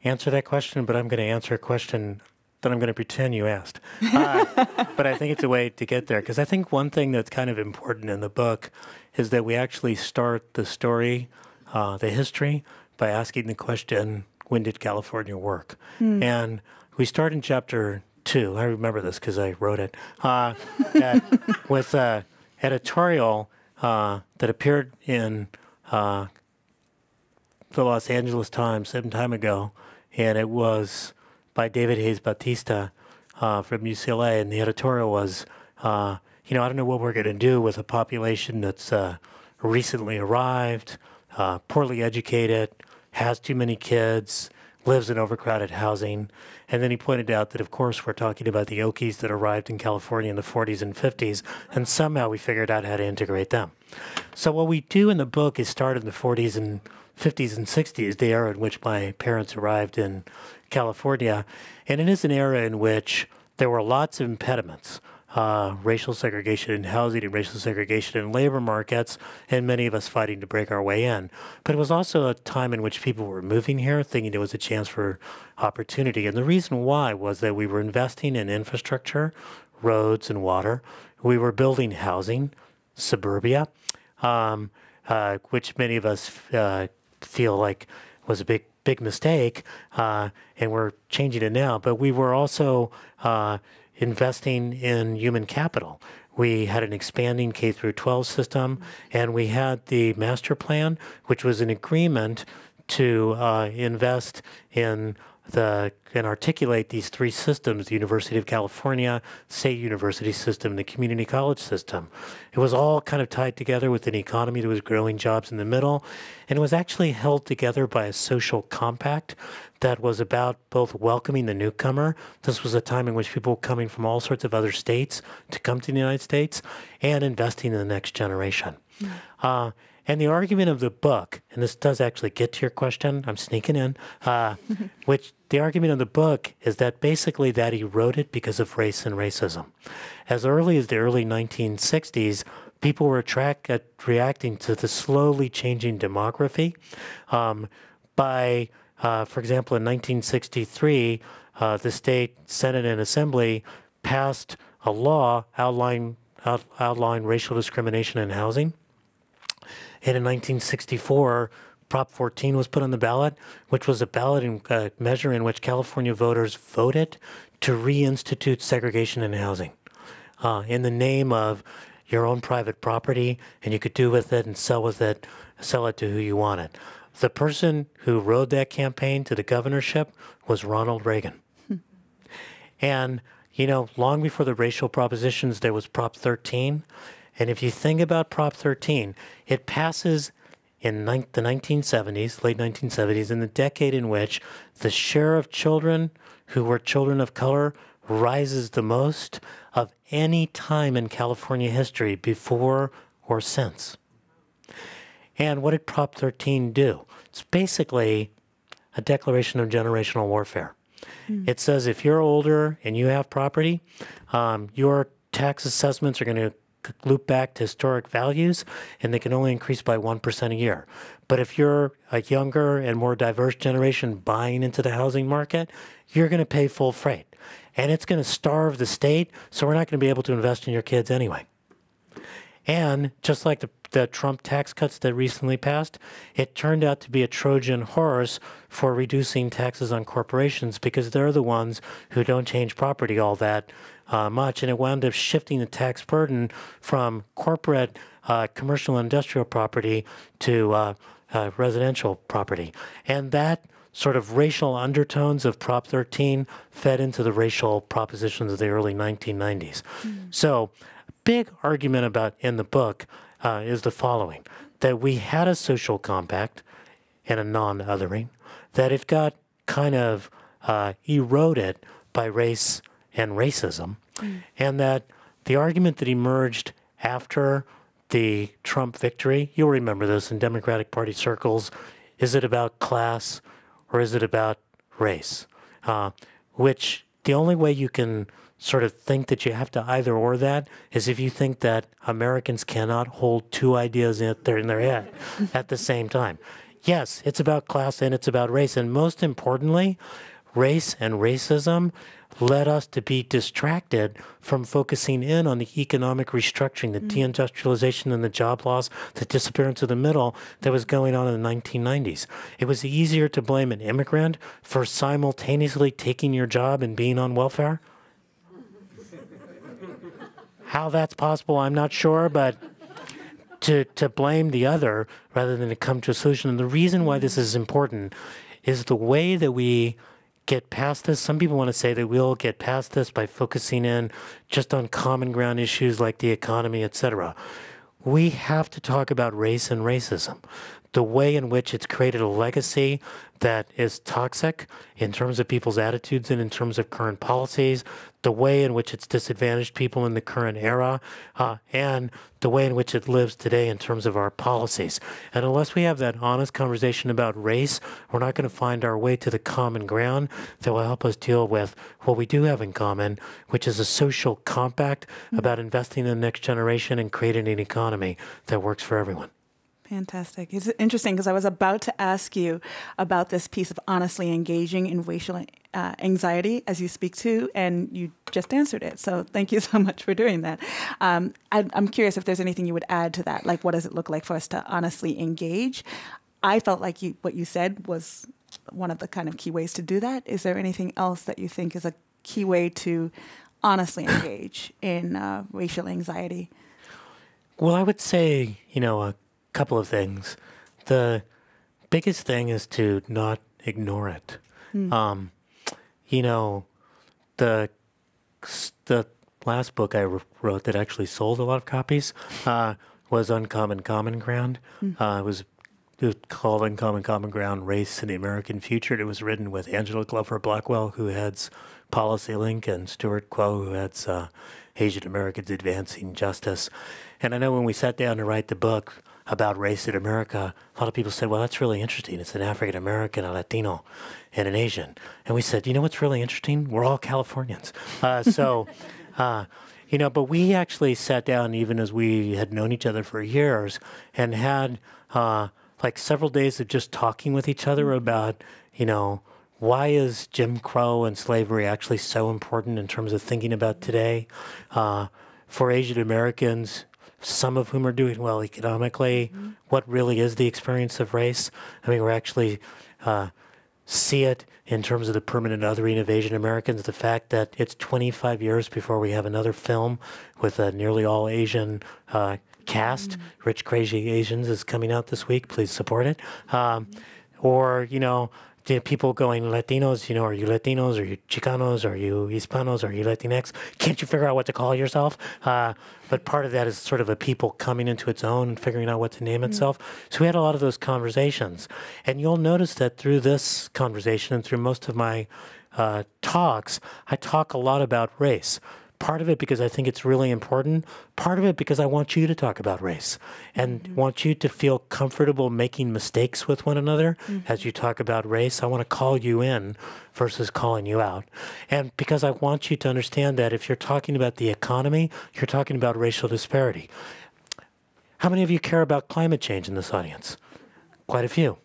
answer that question, but I'm going to answer a question that I'm going to pretend you asked. But I think it's a way to get there, because I think one thing that's kind of important in the book is that we actually start the story, the history, by asking the question, when did California work? And we start in chapter 2. I remember this because I wrote it, with an editorial that appeared in the Los Angeles Times some time ago, and it was by David Hayes Bautista from UCLA, and the editorial was, I don't know what we're going to do with a population that's recently arrived, poorly educated, has too many kids, lives in overcrowded housing. And then he pointed out that, of course, we're talking about the Okies that arrived in California in the 40s and 50s, and somehow we figured out how to integrate them. So what we do in the book is start in the 40s and 50s and 60s, the era in which my parents arrived in California. And it is an era in which there were lots of impediments. racial segregation in housing and racial segregation in labor markets, and many of us fighting to break our way in. But it was also a time in which people were moving here, thinking there was a chance for opportunity. And the reason why was that we were investing in infrastructure, roads and water. We were building housing, suburbia, which many of us feel like was a big mistake, and we're changing it now. But we were also investing in human capital. We had an expanding K through 12 system, and we had the master plan, which was an agreement to invest in and articulate these three systems: the University of California, State University system, and the community college system. It was all kind of tied together with an economy that was growing jobs in the middle, and it was actually held together by a social compact that was about both welcoming the newcomer. This was a time in which people were coming from all sorts of other states to come to the United States, and investing in the next generation. And the argument of the book, and this does actually get to your question, I'm sneaking in, which the argument of the book is that basically that eroded because of race and racism. As early as the early 1960s, people were reacting to the slowly changing demography. For example, in 1963, the state Senate and Assembly passed a law outlawing racial discrimination in housing. And in 1964, Prop 14 was put on the ballot, which was a ballot measure in which California voters voted to reinstitute segregation in housing in the name of your own private property, and you could do with it and sell it to who you wanted. The person who rode that campaign to the governorship was Ronald Reagan. And, you know, long before the racial propositions, there was Prop 13. And if you think about Prop 13, it passes in the 1970s, late 1970s, in the decade in which the share of children who were children of color rises the most of any time in California history before or since. And what did Prop 13 do? It's basically a declaration of generational warfare. It says if you're older and you have property, your tax assessments are going to loop back to historic values, and they can only increase by 1% a year. But if you're a younger and more diverse generation buying into the housing market, you're going to pay full freight. And it's going to starve the state, so we're not going to be able to invest in your kids anyway. And just like the Trump tax cuts that recently passed, it turned out to be a Trojan horse for reducing taxes on corporations, because they're the ones who don't change property all that much, and it wound up shifting the tax burden from corporate, commercial, industrial property to residential property. And that sort of racial undertones of Prop 13 fed into the racial propositions of the early 1990s. So a big argument about in the book is the following: that we had a social compact and a non-othering, that it got kind of eroded by race and racism, and that the argument that emerged after the Trump victory, you'll remember this in Democratic Party circles, is it about class or is it about race? Which the only way you can sort of think that you have to either or that is if you think that Americans cannot hold two ideas in their head at the same time. Yes, it's about class and it's about race, and most importantly, race and racism led us to be distracted from focusing in on the economic restructuring, the deindustrialization and the job loss, the disappearance of the middle that was going on in the 1990s. It was easier to blame an immigrant for simultaneously taking your job and being on welfare. How that's possible, I'm not sure, but to blame the other rather than to come to a solution. And the reason why this is important is the way that we get past this. Some people want to say that we'll get past this by focusing in just on common ground issues like the economy, etc. We have to talk about race and racism, the way in which it's created a legacy that is toxic in terms of people's attitudes and in terms of current policies, the way in which it's disadvantaged people in the current era, and the way in which it lives today in terms of our policies. And unless we have that honest conversation about race, we're not going to find our way to the common ground that will help us deal with what we do have in common, which is a social compact about investing in the next generation and creating an economy that works for everyone. Fantastic. It's interesting because I was about to ask you about this piece of honestly engaging in racial anxiety as you speak to, and you just answered it. So thank you so much for doing that. I'm curious if there's anything you would add to that. Like, what does it look like for us to honestly engage? I felt like what you said was one of the kind of key ways to do that. Is there anything else that you think is a key way to honestly engage in racial anxiety? Well, I would say, a couple of things. The biggest thing is to not ignore it. The last book I wrote that actually sold a lot of copies was Uncommon Common Ground. It was called Uncommon Common Ground, Race in the American Future. It was written with Angela Glover Blackwell, who heads PolicyLink, and Stuart Kuo, who heads Asian Americans Advancing Justice. And I know when we sat down to write the book about race in America, a lot of people said, well, that's really interesting. It's an African American, a Latino, and an Asian. And we said, you know what's really interesting? We're all Californians. But we actually sat down, even as we had known each other for years, and had like several days of just talking with each other about, why is Jim Crow and slavery actually so important in terms of thinking about today? For Asian Americans, some of whom are doing well economically, what really is the experience of race? I mean, we're actually see it in terms of the permanent othering of Asian Americans, the fact that it's 25 years before we have another film with a nearly all Asian cast. Rich Crazy Asians is coming out this week. Please support it. People going, Latinos, are you Latinos? Are you Chicanos? Are you Hispanos? Are you Latinx? Can't you figure out what to call yourself? But part of that is sort of a people coming into its own and figuring out what to name itself. So we had a lot of those conversations. And you'll notice that through this conversation and through most of my talks, I talk a lot about race. Part of it because I think it's really important. Part of it because I want you to talk about race and want you to feel comfortable making mistakes with one another as you talk about race. I want to call you in versus calling you out. And because I want you to understand that if you're talking about the economy, you're talking about racial disparity. How many of you care about climate change in this audience? Quite a few.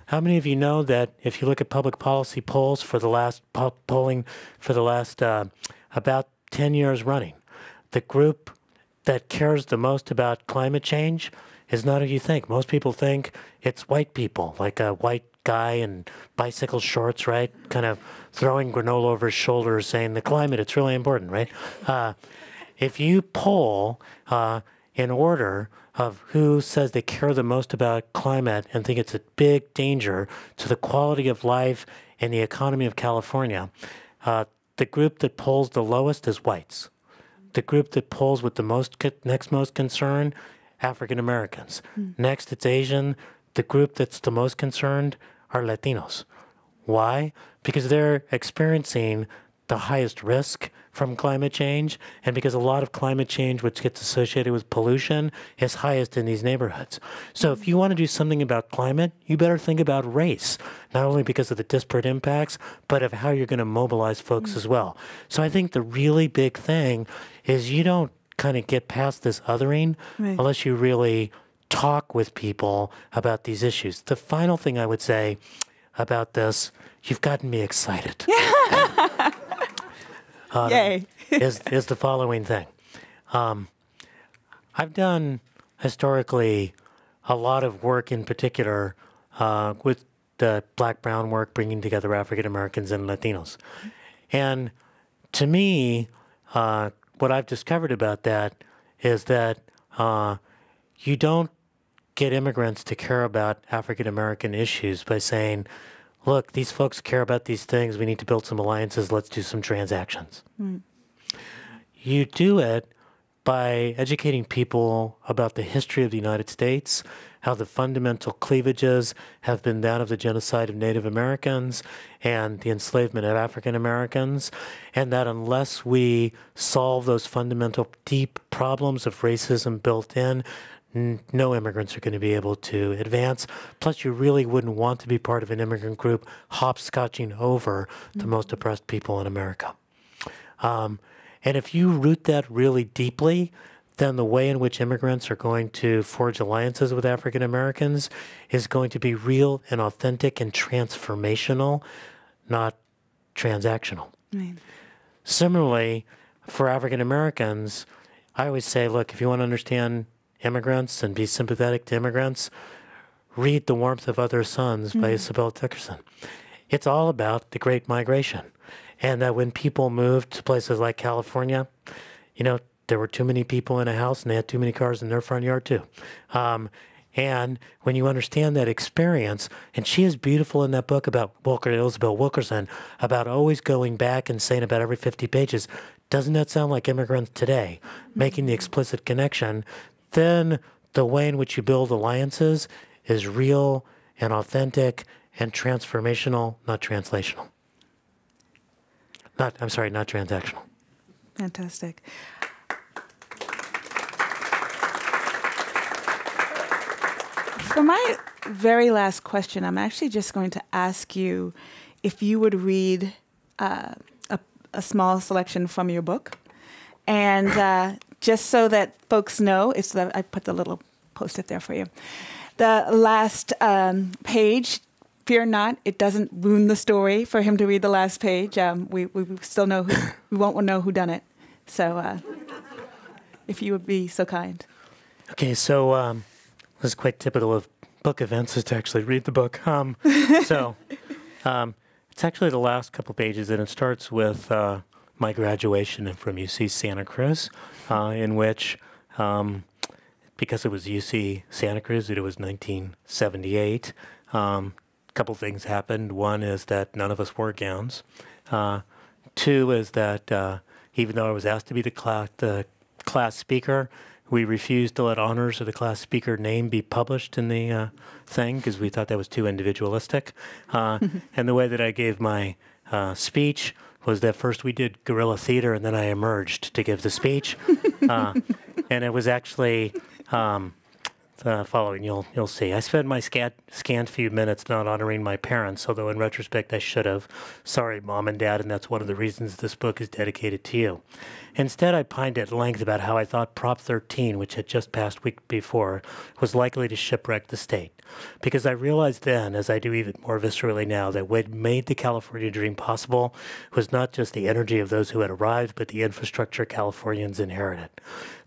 How many of you know that if you look at public policy polls for the last polling for the last about 10 years running, the group that cares the most about climate change is not who you think. Most people think it's white people, like a white guy in bicycle shorts, right? Kind of throwing granola over his shoulders saying the climate, it's really important, right? If you poll in order of who says they care the most about climate and think it's a big danger to the quality of life and the economy of California, the group that polls the lowest is whites. The group that polls with the next most concern, African Americans. Next, it's Asian. The group that's the most concerned are Latinos. Why? Because they're experiencing the highest risk from climate change, and because a lot of climate change, which gets associated with pollution, is highest in these neighborhoods. So if you want to do something about climate, you better think about race, not only because of the disparate impacts, but of how you're going to mobilize folks as well. So I think the really big thing is you don't kind of get past this othering unless you really talk with people about these issues. The final thing I would say about this, you've gotten me excited. Yay. is the following thing. I've done historically a lot of work in particular with the black-brown work, bringing together African Americans and Latinos. And to me, what I've discovered about that is that you don't get immigrants to care about African American issues by saying, look, these folks care about these things. We need to build some alliances. Let's do some transactions. You do it by educating people about the history of the United States, how the fundamental cleavages have been that of the genocide of Native Americans and the enslavement of African Americans, and that unless we solve those fundamental deep problems of racism built in, no immigrants are going to be able to advance. Plus, you really wouldn't want to be part of an immigrant group hopscotching over the most oppressed people in America. And if you root that really deeply, then the way in which immigrants are going to forge alliances with African Americans is going to be real and authentic and transformational, not transactional. Right. Similarly, for African Americans, I always say, look, if you want to understand immigrants and be sympathetic to immigrants, read The Warmth of Other Suns by Isabel Dickerson. It's all about the Great Migration. And that when people moved to places like California, you know, there were too many people in a house and they had too many cars in their front yard too. And when you understand that experience, and she is beautiful in that book about Isabel Wilkerson, about always going back and saying about every 50 pages, doesn't that sound like immigrants today? Making the explicit connection, then the way in which you build alliances is real and authentic and transformational, not translational. Not transactional. Fantastic. For my very last question, I'm actually just going to ask you if you would read a small selection from your book. And just so that folks know, I put the little post-it there for you. The last page, fear not, it doesn't ruin the story for him to read the last page. We still know we won't know who done it. So if you would be so kind. Okay, so this is quite typical of book events, is to actually read the book. It's actually the last couple pages, and it starts with my graduation from UC Santa Cruz, in which, because it was UC Santa Cruz, it was 1978, a couple things happened. One is that none of us wore gowns. Two is that even though I was asked to be the class speaker, we refused to let honors of the class speaker name be published in the thing because we thought that was too individualistic. And the way that I gave my speech was that first we did guerrilla theater and then I emerged to give the speech. And it was actually following, you'll see. I spent my scant few minutes not honoring my parents, although in retrospect I should have. Sorry, Mom and Dad, and that's one of the reasons this book is dedicated to you. Instead, I pined at length about how I thought Prop 13, which had just passed week before, was likely to shipwreck the state. Because I realized then, as I do even more viscerally now, that what made the California dream possible was not just the energy of those who had arrived, but the infrastructure Californians inherited.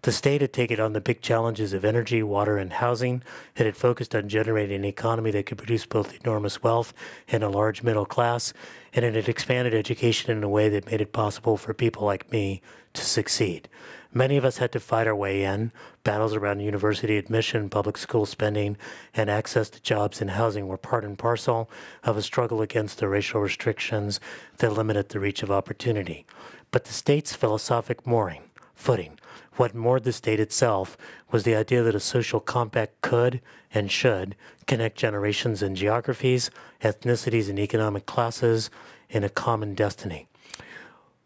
The state had taken on the big challenges of energy, water, and housing. It had focused on generating an economy that could produce both enormous wealth and a large middle class, and it had expanded education in a way that made it possible for people like me to succeed. Many of us had to fight our way in. Battles around university admission, public school spending, and access to jobs and housing were part and parcel of a struggle against the racial restrictions that limited the reach of opportunity. But the state's philosophic footing, what moored the state itself, was the idea that a social compact could and should connect generations and geographies, ethnicities, and economic classes in a common destiny.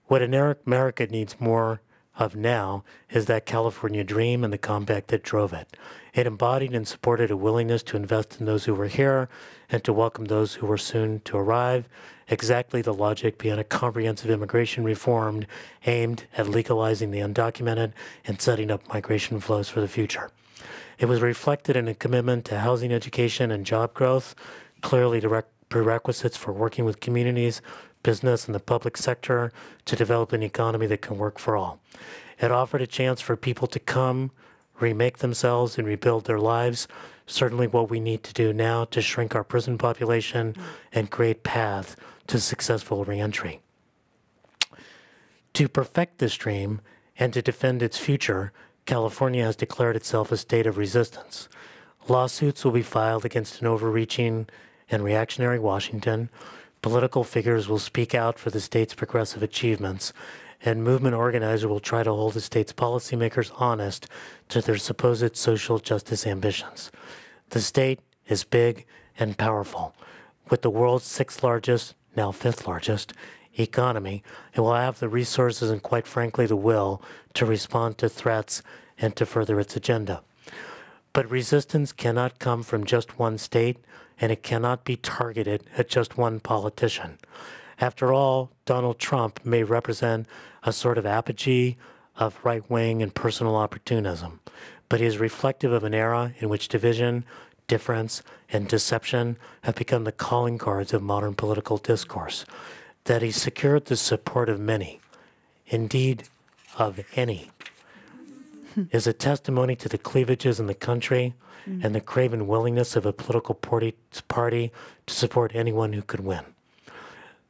What America needs more of now is that California dream and the compact that drove it. It embodied and supported a willingness to invest in those who were here and to welcome those who were soon to arrive, exactly the logic behind a comprehensive immigration reform aimed at legalizing the undocumented and setting up migration flows for the future. It was reflected in a commitment to housing, education, and job growth, clearly direct prerequisites for working with communities, business, and the public sector to develop an economy that can work for all. It offered a chance for people to come, remake themselves, and rebuild their lives, certainly what we need to do now to shrink our prison population and create paths to successful reentry. To perfect this dream and to defend its future, California has declared itself a state of resistance. Lawsuits will be filed against an overreaching and reactionary Washington. Political figures will speak out for the state's progressive achievements, and movement organizers will try to hold the state's policymakers honest to their supposed social justice ambitions. The state is big and powerful. With the world's sixth largest, now fifth largest, economy, it will have the resources and, quite frankly, the will to respond to threats and to further its agenda. But resistance cannot come from just one state, and it cannot be targeted at just one politician. After all, Donald Trump may represent a sort of apogee of right-wing and personal opportunism, but he is reflective of an era in which division, difference, and deception have become the calling cards of modern political discourse. That he secured the support of many, indeed of any, is a testimony to the cleavages in the country and the craven willingness of a political party to support anyone who could win.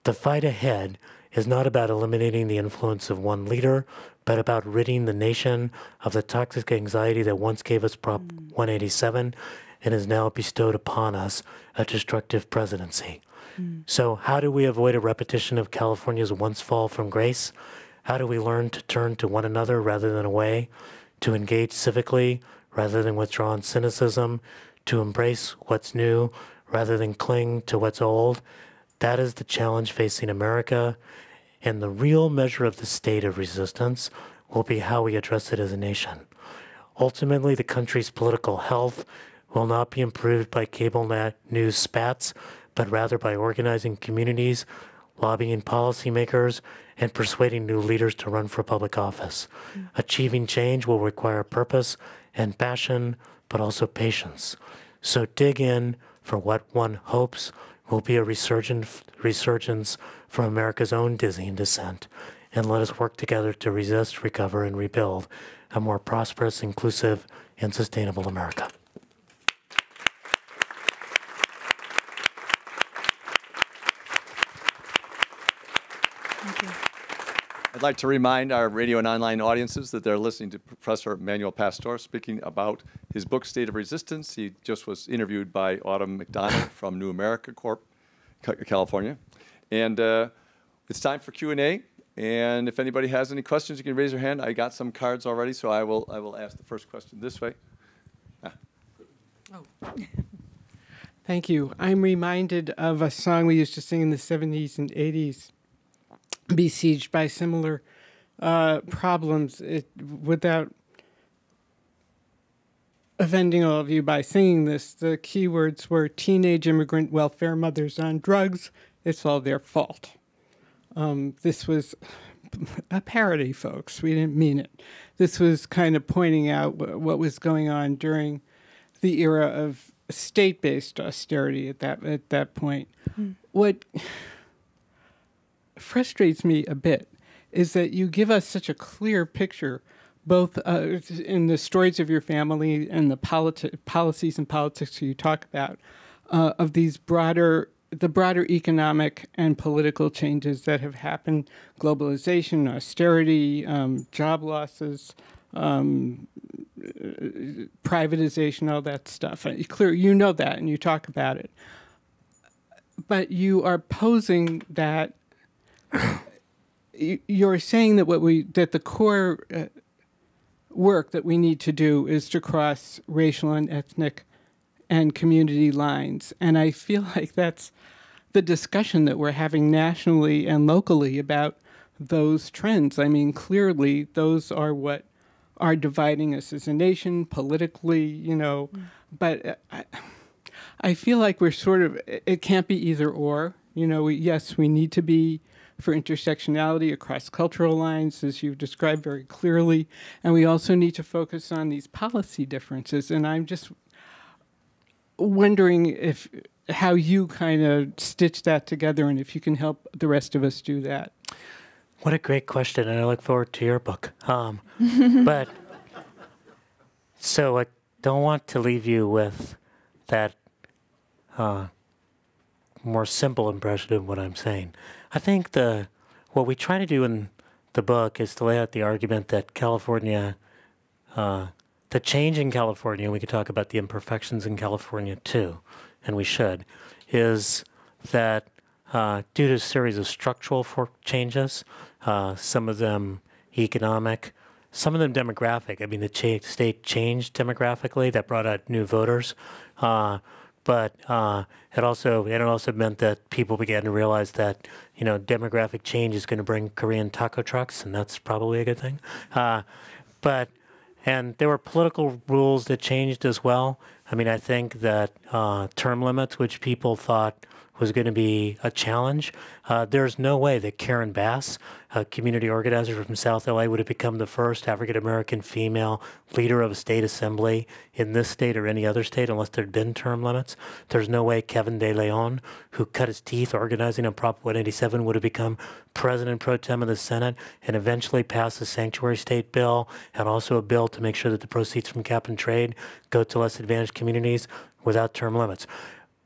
The fight ahead is not about eliminating the influence of one leader, but about ridding the nation of the toxic anxiety that once gave us Prop 187 and has now bestowed upon us a destructive presidency. So how do we avoid a repetition of California's once fall from grace? How do we learn to turn to one another rather than away, to engage civically rather than withdraw in cynicism, to embrace what's new rather than cling to what's old? That is the challenge facing America, and the real measure of the state of resistance will be how we address it as a nation. Ultimately, the country's political health will not be improved by cable news spats, but rather by organizing communities, lobbying policymakers, and persuading new leaders to run for public office. Achieving change will require purpose and passion, but also patience. So dig in for what one hopes will be a resurgence from America's own dizzying descent, and let us work together to resist, recover, and rebuild a more prosperous, inclusive, and sustainable America. Thank you. I'd like to remind our radio and online audiences that they're listening to Professor Manuel Pastor speaking about his book, State of Resistance. He just was interviewed by Autumn McDonald from New America Corp, California. And it's time for Q&A. And if anybody has any questions, you can raise your hand. I got some cards already, so I will ask the first question this way. Oh. Thank you. I'm reminded of a song we used to sing in the 70s and 80s, besieged by similar problems. Without offending all of you by singing this, the key words were teenage immigrant welfare mothers on drugs. It's all their fault. This was a parody, folks. We didn't mean it. This was kind of pointing out what was going on during the era of state-based austerity at that point. What frustrates me a bit is that you give us such a clear picture, both in the stories of your family and the policies and politics you talk about, of these the broader economic and political changes that have happened: globalization, austerity, job losses, privatization, all that stuff. You know that, and you talk about it. But you are posing that you're saying that that the core work that we need to do is to cross racial and ethnic and community lines. And I feel like that's the discussion that we're having nationally and locally about those trends. I mean, clearly, those are what are dividing us as a nation politically, you know. But I feel like we're sort of, it can't be either or. You know, yes, we need to be for intersectionality across cultural lines, as you've described very clearly. And we also need to focus on these policy differences. And I'm just wondering how you kind of stitch that together and if you can help the rest of us do that. What a great question, and I look forward to your book. But so I don't want to leave you with that more simple impression of what I'm saying. I think what we try to do in the book is to lay out the argument that California, the change in California, and we could talk about the imperfections in California too, and we should, is that due to a series of structural changes, some of them economic, some of them demographic. I mean, the state changed demographically. That brought out new voters. But it also meant that people began to realize that, demographic change is going to bring Korean taco trucks, and that's probably a good thing. And there were political rules that changed as well. I mean, I think that term limits, which people thought was going to be a challenge, there's no way that Karen Bass, a community organizer from South LA, would have become the first African-American female leader of a state assembly in this state or any other state unless there'd been term limits. There's no way Kevin De Leon, who cut his teeth organizing on Prop 187, would have become president pro tem of the Senate and eventually pass the sanctuary state bill and also a bill to make sure that the proceeds from cap and trade go to less advantaged communities without term limits.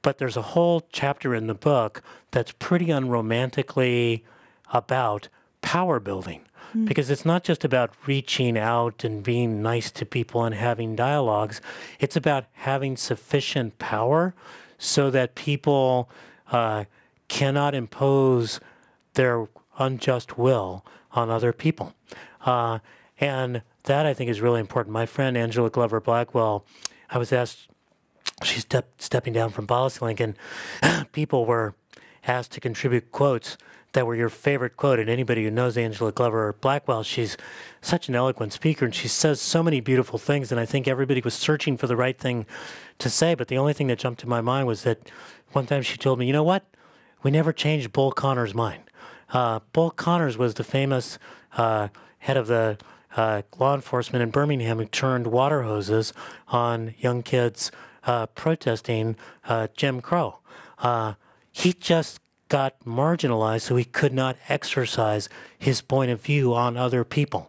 But there's a whole chapter in the book that's pretty unromantically about power building, because it's not just about reaching out and being nice to people and having dialogues. It's about having sufficient power so that people cannot impose their unjust will on other people. And that, I think, is really important. My friend Angela Glover Blackwell, I was asked, she's stepping down from PolicyLink, and people were asked to contribute quotes that were your favorite quote. And anybody who knows Angela Glover Blackwell, she's such an eloquent speaker, and she says so many beautiful things. And I think everybody was searching for the right thing to say. But the only thing that jumped to my mind was that one time she told me, you know what? We never changed Bull Connor's mind. Bull Connors was the famous head of the law enforcement in Birmingham who turned water hoses on young kids protesting Jim Crow. He just got marginalized, so he could not exercise his point of view on other people.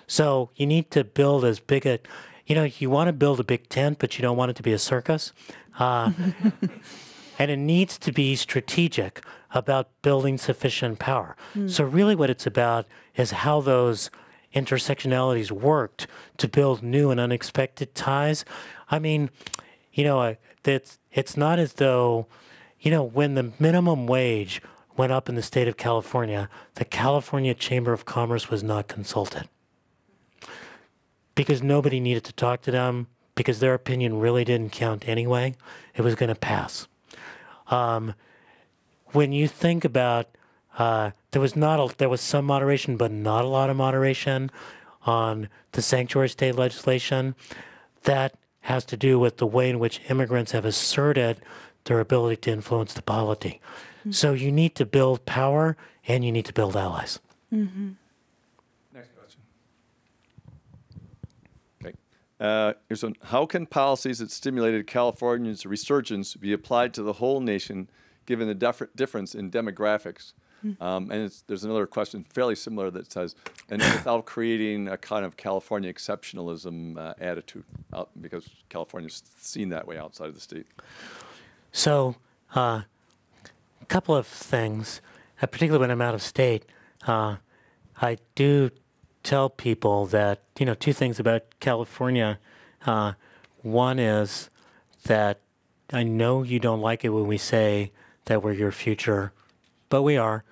So you need to build as big a, you want to build a big tent, but you don't want it to be a circus. And it needs to be strategic about building sufficient power. So really what it's about is how those intersectionalities worked to build new and unexpected ties. I mean, it's not as though, when the minimum wage went up in the state of California, the California Chamber of Commerce was not consulted because nobody needed to talk to them, because their opinion really didn't count anyway. It was going to pass. When you think about, there was some moderation, but not a lot of moderation on the sanctuary state legislation. That has to do with the way in which immigrants have asserted their ability to influence the polity. So you need to build power and you need to build allies. Next question. Okay. Here's one. How can policies that stimulated California's resurgence be applied to the whole nation, given the difference in demographics? And there's another question fairly similar that says, and without creating a kind of California exceptionalism attitude, because California's seen that way outside of the state. So a couple of things, particularly when I'm out of state, I do tell people that, two things about California. One is that I know you don't like it when we say that we're your future, but we are.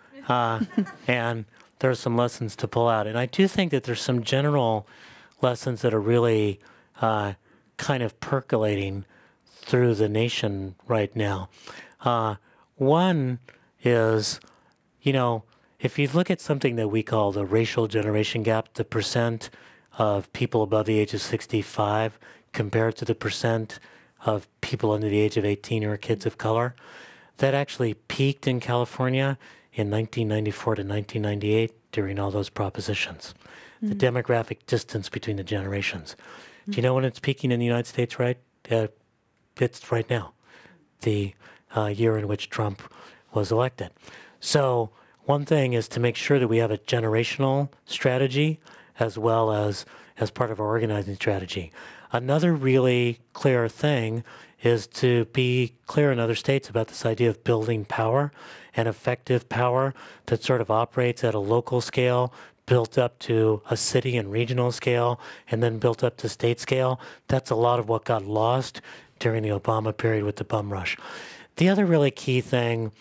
And there's some lessons to pull out. And I do think that there's some general lessons that are really kind of percolating through the nation right now. One is, if you look at something that we call the racial generation gap, the percent of people above the age of 65 compared to the percent of people under the age of 18 who are kids of color, that actually peaked in California in 1994 to 1998 during all those propositions. The demographic distance between the generations. Do you know when it's peaking in the United States, right? It's right now, the year in which Trump was elected. So one thing is to make sure that we have a generational strategy as well as part of our organizing strategy. Another really clear thing is to be clear in other states about this idea of building power and effective power that sort of operates at a local scale, built up to a city and regional scale, and then built up to state scale. That's a lot of what got lost during the Obama period with the bum rush. The other really key thing,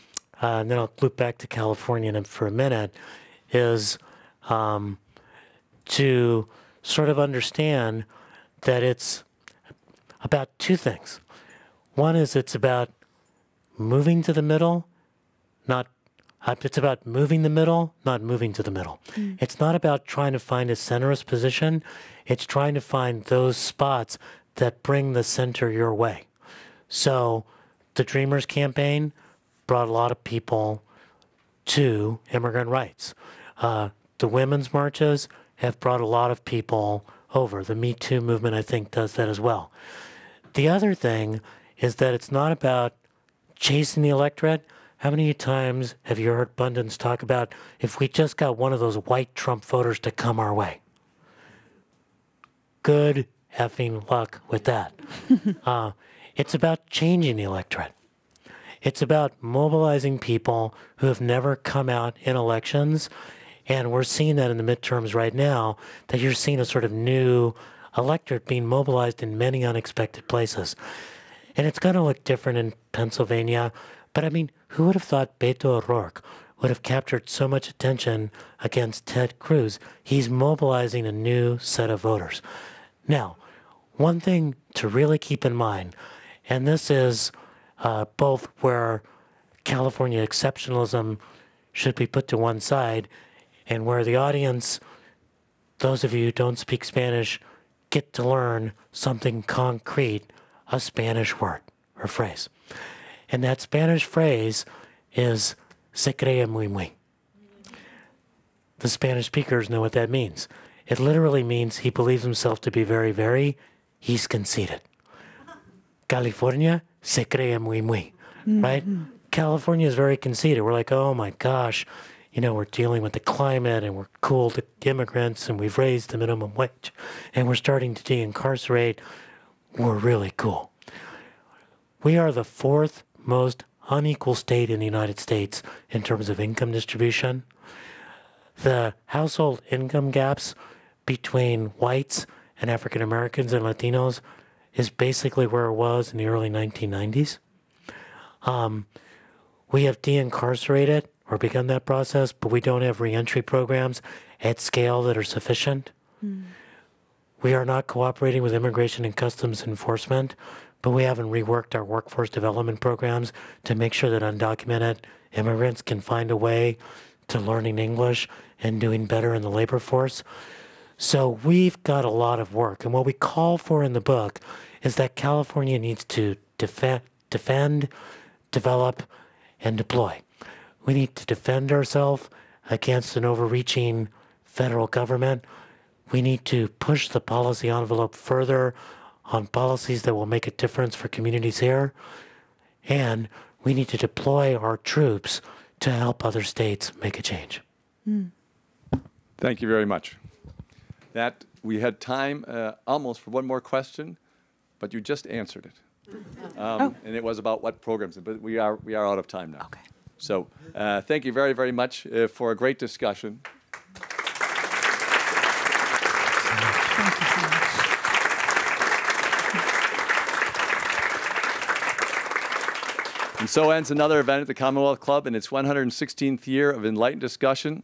and then I'll loop back to California for a minute, is to sort of understand that it's about two things. One is it's about moving to the middle, it's about moving the middle, not moving to the middle. It's not about trying to find a centrist position. It's trying to find those spots that bring the center your way. So the Dreamers campaign brought a lot of people to immigrant rights. The women's marches have brought a lot of people over. The Me Too movement, I think, does that as well. The other thing is that it's not about chasing the electorate. How many times have you heard pundits talk about if we just got one of those white Trump voters to come our way? Good effing luck with that. It's about changing the electorate. It's about mobilizing people who have never come out in elections. And we're seeing that in the midterms right now, that you're seeing a sort of new electorate being mobilized in many unexpected places. And it's going to look different in Pennsylvania. But I mean, who would have thought Beto O'Rourke would have captured so much attention against Ted Cruz? He's mobilizing a new set of voters. Now, one thing to really keep in mind, and this is both where California exceptionalism should be put to one side and where the audience, those of you who don't speak Spanish, get to learn something concrete, a Spanish word or phrase. And that Spanish phrase is se cree muy muy. The Spanish speakers know what that means. It literally means he believes himself to be very, very, he's conceited. California, se cree muy muy, right? California is very conceited. We're like, oh my gosh, you know, we're dealing with the climate and we're cool to immigrants and we've raised the minimum wage and we're starting to de-incarcerate. We're really cool. We are the fourth most unequal state in the United States in terms of income distribution. The household income gaps between whites and African Americans and Latinos is basically where it was in the early 1990s. We have de-incarcerated or begun that process, but we don't have reentry programs at scale that are sufficient. We are not cooperating with Immigration and Customs Enforcement, but we haven't reworked our workforce development programs to make sure that undocumented immigrants can find a way to learning English and doing better in the labor force. So we've got a lot of work. And what we call for in the book is that California needs to defend, develop, and deploy. We need to defend ourselves against an overreaching federal government. We need to push the policy envelope further on policies that will make a difference for communities here. And we need to deploy our troops to help other states make a change. Thank you very much. That we had time almost for one more question, but you just answered it. And it was about what programs, but we are out of time now. Okay. So thank you very, very much for a great discussion. And so ends another event at the Commonwealth Club in its 116th year of enlightened discussion